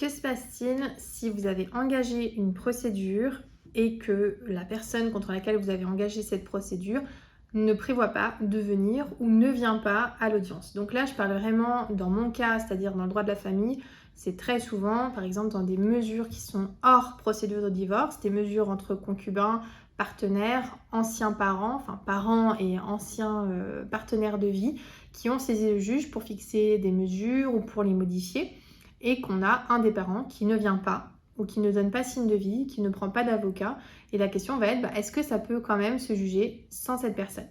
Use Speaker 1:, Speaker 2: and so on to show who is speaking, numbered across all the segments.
Speaker 1: Que se passe-t-il si vous avez engagé une procédure et que la personne contre laquelle vous avez engagé cette procédure ne prévoit pas de venir ou ne vient pas à l'audience? Donc là, je parle vraiment dans mon cas, c'est-à-dire dans le droit de la famille. C'est très souvent, par exemple, dans des mesures qui sont hors procédure de divorce, des mesures entre concubins, partenaires, anciens parents, enfin parents et anciens partenaires de vie, qui ont saisi le juge pour fixer des mesures ou pour les modifier, et qu'on a un des parents qui ne vient pas ou qui ne donne pas signe de vie, qui ne prend pas d'avocat. Et la question va être, est-ce que ça peut quand même se juger sans cette personne?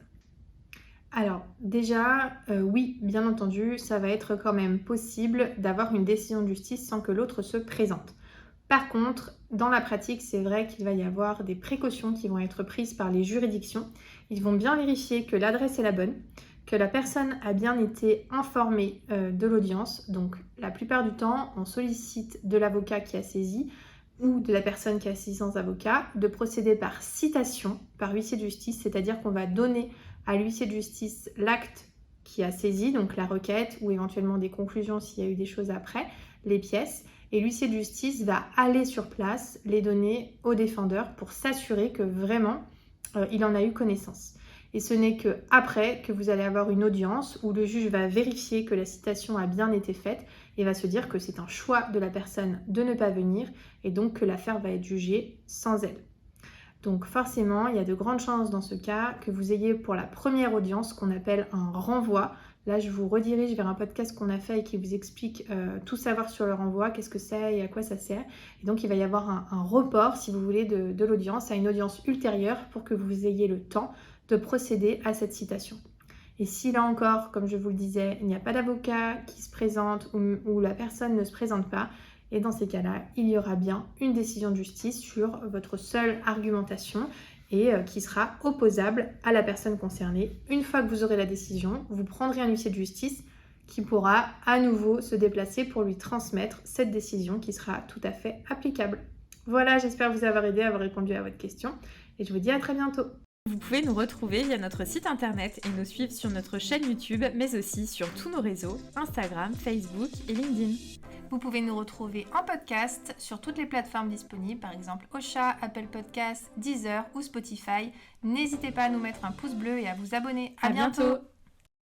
Speaker 1: Alors déjà, oui, bien entendu, ça va être quand même possible d'avoir une décision de justice sans que l'autre se présente. Par contre, dans la pratique, c'est vrai qu'il va y avoir des précautions qui vont être prises par les juridictions. Ils vont bien vérifier que l'adresse est la bonne, que la personne a bien été informée de l'audience. Donc la plupart du temps, on sollicite de l'avocat qui a saisi ou de la personne qui a saisi sans avocat de procéder par citation, par huissier de justice, c'est-à-dire qu'on va donner à l'huissier de justice l'acte qui a saisi, donc la requête ou éventuellement des conclusions s'il y a eu des choses après, les pièces. Et l'huissier de justice va aller sur place les donner au défendeur pour s'assurer que vraiment il en a eu connaissance. Et ce n'est qu'après que vous allez avoir une audience où le juge va vérifier que la citation a bien été faite et va se dire que c'est un choix de la personne de ne pas venir et donc que l'affaire va être jugée sans elle. Donc forcément, il y a de grandes chances dans ce cas que vous ayez pour la première audience ce qu'on appelle un renvoi. Là, je vous redirige vers un podcast qu'on a fait et qui vous explique tout savoir sur le renvoi, qu'est-ce que c'est et à quoi ça sert. Et donc, il va y avoir un report, si vous voulez, de l'audience à une audience ultérieure pour que vous ayez le temps de procéder à cette citation. Et si là encore, comme je vous le disais, il n'y a pas d'avocat qui se présente ou la personne ne se présente pas, et dans ces cas-là, il y aura bien une décision de justice sur votre seule argumentation et qui sera opposable à la personne concernée. Une fois que vous aurez la décision, vous prendrez un huissier de justice qui pourra à nouveau se déplacer pour lui transmettre cette décision qui sera tout à fait applicable. Voilà, j'espère vous avoir aidé, avoir répondu à votre question et je vous dis à très bientôt.
Speaker 2: Vous pouvez nous retrouver via notre site internet et nous suivre sur notre chaîne YouTube, mais aussi sur tous nos réseaux, Instagram, Facebook et LinkedIn.
Speaker 1: Vous pouvez nous retrouver en podcast sur toutes les plateformes disponibles, par exemple Ocha, Apple Podcasts, Deezer ou Spotify. N'hésitez pas à nous mettre un pouce bleu et à vous abonner. À bientôt.